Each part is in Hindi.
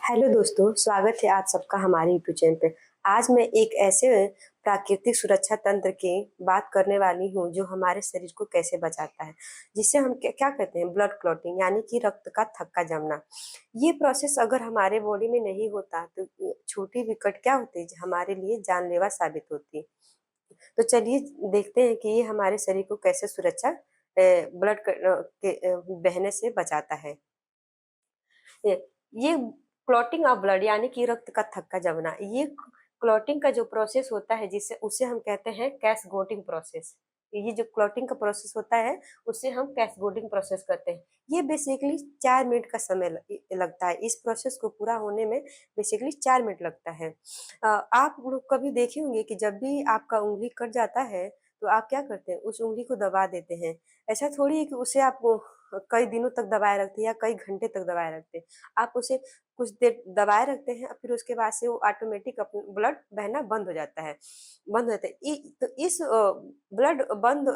हेलो दोस्तों, स्वागत है आप सबका हमारे यूट्यूब चैनल पे। आज मैं एक ऐसे प्राकृतिक सुरक्षा तंत्र की बात करने वाली हूँ जो हमारे शरीर को कैसे बचाता है, जिससे हम क्या कहते हैं, ब्लड क्लॉटिंग, यानी कि रक्त का थक्का जमना। ये प्रोसेस अगर हमारे बॉडी में नहीं होता तो छोटी विकट क्या होती है, हमारे लिए जानलेवा साबित होती। तो चलिए देखते हैं कि ये हमारे शरीर को कैसे सुरक्षा ब्लड के बहने से बचाता है। ये क्लॉटिंग ऑफ ब्लड यानी कि रक्त का थक्का जमना, ये क्लॉटिंग का जो प्रोसेस होता है जिससे उसे हम कहते हैं कैसगोटिंग प्रोसेस। ये जो क्लॉटिंग का प्रोसेस होता है उसे हम कैसगोटिंग प्रोसेस कहते हैं। ये बेसिकली 4 मिनट का समय लगता है। इस प्रोसेस को पूरा होने में बेसिकली 4 मिनट लगता है। आप लोग कभी देखे होंगे कि जब भी आपका उंगली कट जाता है तो आप क्या करते हैं, उस उंगली को दबा देते हैं। ऐसा थोड़ी है कि उसे आप कई दिनों तक दबाए रखते हैं या कई घंटे तक दबाए रखते हैं। आप उसे कुछ देर दबाए रखते हैं और फिर उसके बाद से वो ऑटोमेटिक ब्लड बहना बंद हो जाता है। बंद हो जाता है। तो इस ब्लड बंद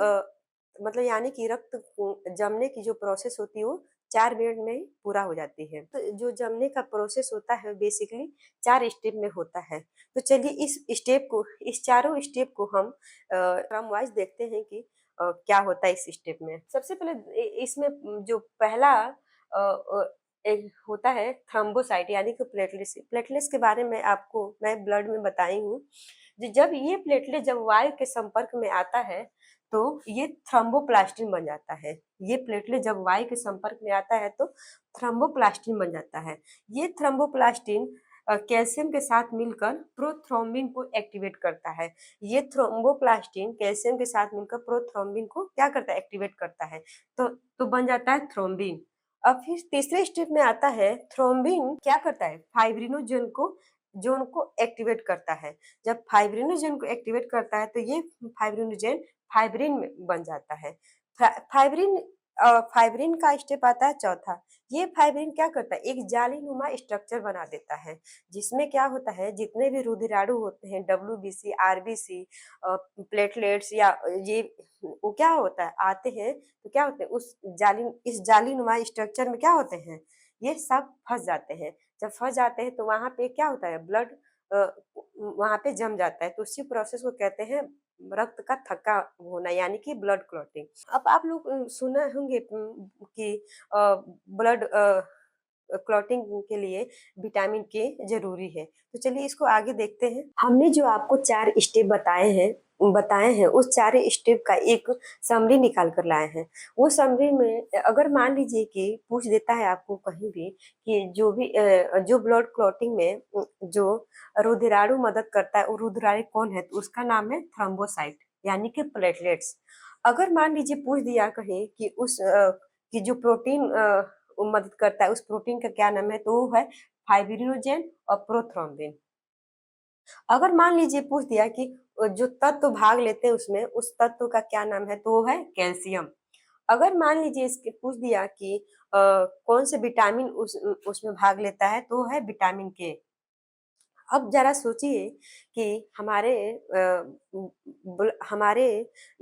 मतलब यानी कि रक्त जमने की जो प्रोसेस होती है वो 4 मिनट में ही पूरा हो जाती है। तो जो जमने का प्रोसेस होता है बेसिकली 4 स्टेप में होता है। तो चलिए इस चारों स्टेप को हम क्रम वाइज देखते हैं कि क्या होता है इस स्टेप में। सबसे पहले इसमें जो पहला एक होता है थ्रोम्बोसाइट यानी कि प्लेटलेट्स। प्लेटलेट्स के बारे में आपको मैं ब्लड में बताई हूँ। जब ये प्लेटलेट जब वायु के संपर्क में आता है तो ये थ्रोम्बोप्लास्टिन बन जाता है। ये प्लेटलेट जब वायु के संपर्क में आता है तो थ्रोम्बोप्लास्टिन बन जाता है। ये थ्रोम्बोप्लास्टिन कैल्शियम के साथ मिलकर प्रोथ्रोम्बिन को एक्टिवेट करता है। ये थ्रोम्बोप्लास्टिन कैल्शियम के साथ मिलकर प्रोथ्रोम्बिन को क्या करता है, एक्टिवेट करता है। तो बन जाता है थ्रोम्बिन। अब फिर तीसरे स्टेप में आता है थ्रोम्बिन क्या करता है, फाइब्रिनोजेन को जोन को एक्टिवेट करता है। जब फाइब्रिनोजेन को एक्टिवेट करता है तो ये फाइब्रिनोजेन फाइब्रिन में बन जाता है। फाइब्रिन फाइब्रिन का स्टेप आता है चौथा। ये फाइब्रिन क्या करता है, एक जालीनुमा स्ट्रक्चर बना देता है जिसमें क्या होता है, जितने भी रुधिराणु होते हैं, डब्ल्यूबीसी, आरबीसी, प्लेटलेट्स या ये वो क्या होता है, आते हैं तो क्या होते हैं, इस जालीनुमा स्ट्रक्चर में क्या होते हैं, ये सब फंस जाते हैं। जब फंस जाते हैं तो वहां पे क्या होता है, ब्लड वहां पे जम जाता है। तो उसी प्रोसेस को कहते हैं रक्त का थक्का होना यानी कि ब्लड क्लॉटिंग। अब आप लोग सुना होंगे कि ब्लड क्लॉटिंग के लिए विटामिन के जरूरी है। तो चलिए इसको आगे देखते हैं। हमने जो आपको 4 स्टेप बताए हैं उस 4 स्टेप का एक समरी निकाल कर लाए हैं। वो समरी में अगर मान लीजिए कि पूछ देता है आपको कहीं भी कि जो ब्लड क्लॉटिंग में जो रुधिराणु मदद करता है वो रुधिराणु कौन है, तो उसका नाम है थ्रोम्बोसाइट यानी कि प्लेटलेट्स। अगर मान लीजिए पूछ दिया कहीं कि कि जो प्रोटीन वो मदद करता है उस प्रोटीन का क्या नाम है, तो वो है फाइब्रिनोजेन और प्रोथ्रोम्बिन। अगर मान लीजिए पूछ दिया कि जो तत्व भाग लेते हैं उसमें उस तत्व का क्या नाम है, तो वो है कैल्शियम। अगर मान लीजिए इसके पूछ दिया कि कौन से विटामिन उसमें भाग लेता है, तो वो है विटामिन के। अब जरा सोचिए कि हमारे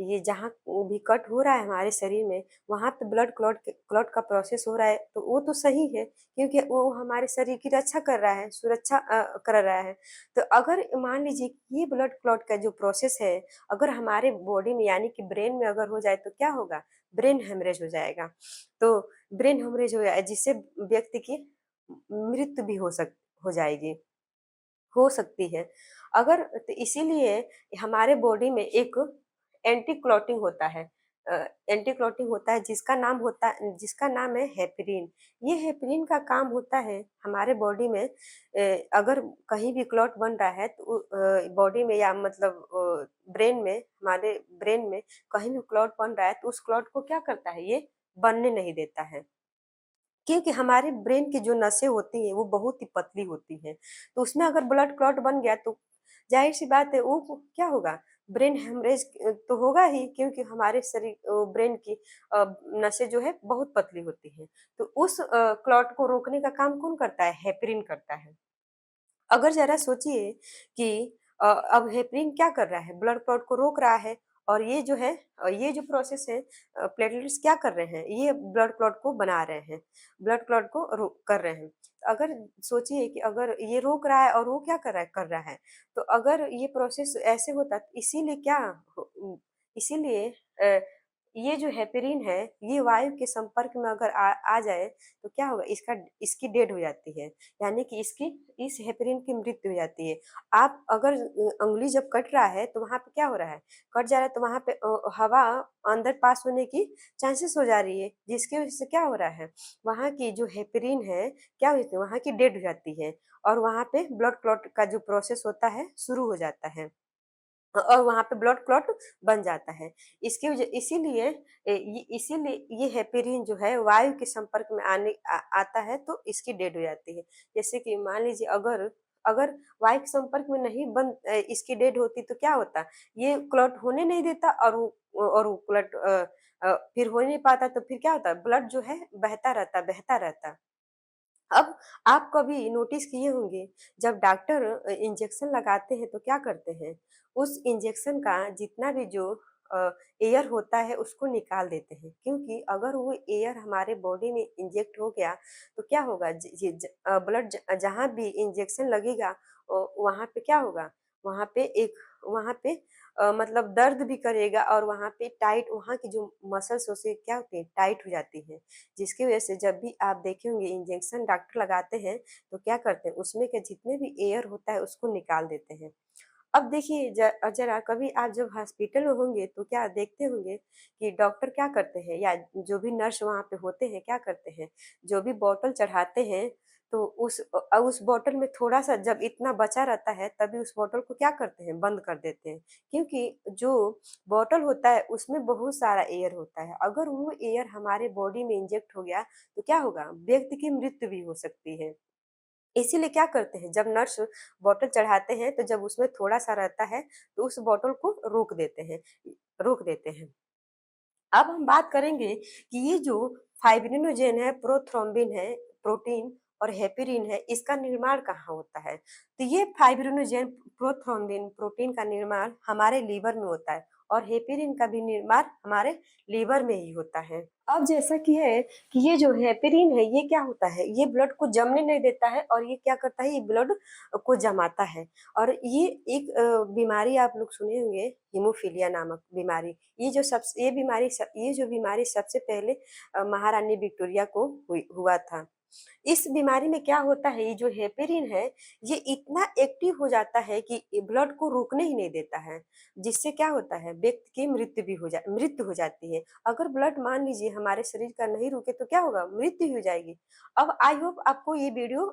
ये जहाँ भी कट हो रहा है हमारे शरीर में, वहां पे ब्लड क्लॉट का प्रोसेस हो रहा है, तो वो तो सही है क्योंकि वो हमारे शरीर की रक्षा कर रहा है, सुरक्षा कर रहा है। तो अगर मान लीजिए कि ये ब्लड क्लॉट का जो प्रोसेस है अगर हमारे बॉडी में यानी कि ब्रेन में अगर हो जाए तो क्या होगा, ब्रेन हेमरेज हो जाएगा। तो ब्रेन हेमरेज हो जाए जिससे व्यक्ति की मृत्यु भी हो जाएगी, हो सकती है। अगर तो इसीलिए हमारे बॉडी में एक एंटी क्लॉटिंग होता है, एंटी क्लॉटिंग होता है जिसका नाम है हेपरिन। ये हेपरिन का काम होता है हमारे बॉडी में अगर कहीं भी क्लॉट बन रहा है तो बॉडी में या मतलब ब्रेन में, हमारे ब्रेन में कहीं भी क्लॉट बन रहा है तो उस क्लॉट को क्या करता है, ये बनने नहीं देता है। क्योंकि हमारे ब्रेन की जो नसें होती हैं वो बहुत ही पतली होती हैं। तो उसमें अगर ब्लड क्लॉट बन गया तो ज़ाहिर-सी बात है वो क्या होगा, ब्रेन हेमरेज तो होगा ही क्योंकि हमारे ब्रेन की नसें जो है बहुत पतली होती हैं। तो उस क्लॉट को रोकने का काम कौन करता है? हेपरिन करता है। अगर ज़रा सोचिए कि अब हेपरिन क्या कर रहा है? ब्लड क्लॉट को रोक रहा है और ये जो है ये जो प्रोसेस है प्लेटलेट्स क्या कर रहे हैं? ये ब्लड क्लॉट को बना रहे हैं, ब्लड क्लॉट को रो कर रहे हैं। अगर सोचिए कि अगर ये रोक रहा है और वो क्या कर रहा है, तो अगर ये प्रोसेस ऐसे होता तो इसीलिए क्या इसीलिए ये जो हेपेरिन है, ये वायु के संपर्क में अगर आ आ जाए, तो क्या होगा इसकी डेड हो जाती है, यानी कि इसकी इस हेपेरिन की मृत्यु हो जाती है। आप अगर अंगुली जब कट रहा है, तो वहाँ पे क्या हो रहा है, कट जा रहा है तो वहाँ पे हवा अंदर पास होने की चांसेस हो जा रही है, जिसकी वजह से क्या हो रहा है, वहाँ की जो हेपेरिन है, क्या हो जाती है, वहाँ की डेड हो जाती है और वहाँ पे ब्लड क्लॉट का जो प्रोसेस होता है, शुरू हो जाता है। और वहाँ पे ब्लड क्लॉट बन जाता है। इसकी वजह इसीलिए ये हेपेरिन जो है वायु के संपर्क में आता है तो इसकी डेड हो जाती है। जैसे कि मान लीजिए अगर अगर वायु के संपर्क में नहीं इसकी डेड होती तो क्या होता? ये क्लॉट होने नहीं देता और वो क्लॉट फिर हो नहीं पाता तो फिर क्या होता? ब्लड जो है बहता रहता। अब आप कभी नोटिस किए होंगे जब डॉक्टर इंजेक्शन लगाते हैं तो क्या करते हैं? उस इंजेक्शन का जितना भी जो एयर होता है उसको निकाल देते हैं क्योंकि अगर वो एयर हमारे बॉडी में इंजेक्ट हो गया तो क्या होगा ब्लड जहाँ भी इंजेक्शन लगेगा वहाँ पे क्या होगा? वहाँ पे एक वहाँ पे मतलब दर्द भी करेगा और वहाँ पे टाइट वहाँ की जो मसल्स होती है क्या होती है टाइट हो जाती है। जिसकी वजह से जब भी आप देखे होंगे इंजेक्शन डॉक्टर लगाते हैं, तो क्या करते हैं उसमें के जितने भी एयर होता है उसको निकाल देते हैं। अब देखिए ज़रा कभी आप जब हॉस्पिटल में होंगे तो क्या देखते होंगे कि डॉक्टर क्या करते हैं या जो भी नर्स वहाँ पे होते हैं क्या करते हैं, जो भी बॉटल चढ़ाते हैं तो उस बॉटल में थोड़ा-सा जब इतना बचा रहता है तभी उस बॉटल को क्या करते हैं बंद कर देते हैं। क्योंकि जो बॉटल होता है उसमें बहुत सारा एयर होता है, अगर वो एयर हमारे बॉडी में इंजेक्ट हो गया तो क्या होगा? व्यक्ति की मृत्यु भी हो सकती है। इसीलिए क्या करते हैं जब नर्स बॉटल चढ़ाते हैं तो जब उसमें थोड़ा-सा रहता है तो उस बॉटल को रोक देते हैं। अब हम बात करेंगे कि ये जो फाइब्रिनोजेन है, प्रोथ्रोम्बिन है, प्रोटीन और हेपेरिन है, इसका निर्माण कहाँ होता है? तो ये फाइब्रिनोजेन, प्रोथ्रोम्बिन, प्रोटीन का निर्माण हमारे लीवर में होता है और हेपेरिन का भी निर्माण हमारे लीवर में ही होता है। अब जैसा कि है कि ये जो हेपेरिन है, ये क्या होता है? ये ब्लड को जमने नहीं देता है और ये क्या करता है? ये ब्लड को जमाता है और ये एक बीमारी आप लोग सुने होंगे, हीमोफीलिया नामक बीमारी। ये जो बीमारी सबसे पहले महारानी विक्टोरिया को हुआ था। इस बीमारी में क्या होता है, ये जो हेपेरिन है, ये इतना एक्टिव हो जाता है कि ब्लड को रुकने ही नहीं देता है, जिससे क्या होता है, व्यक्ति की मृत्यु हो जाती है। अगर ब्लड मान लीजिए हमारे शरीर का नहीं रुके तो क्या होगा? मृत्यु हो जाएगी। अब आई होप आपको ये वीडियो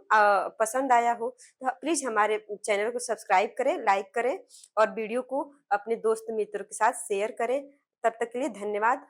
पसंद आया हो, तो प्लीज़ हमारे चैनल को सब्सक्राइब करें, लाइक करें और वीडियो को अपने दोस्त मित्रों के साथ शेयर करें। तब तक के लिए धन्यवाद।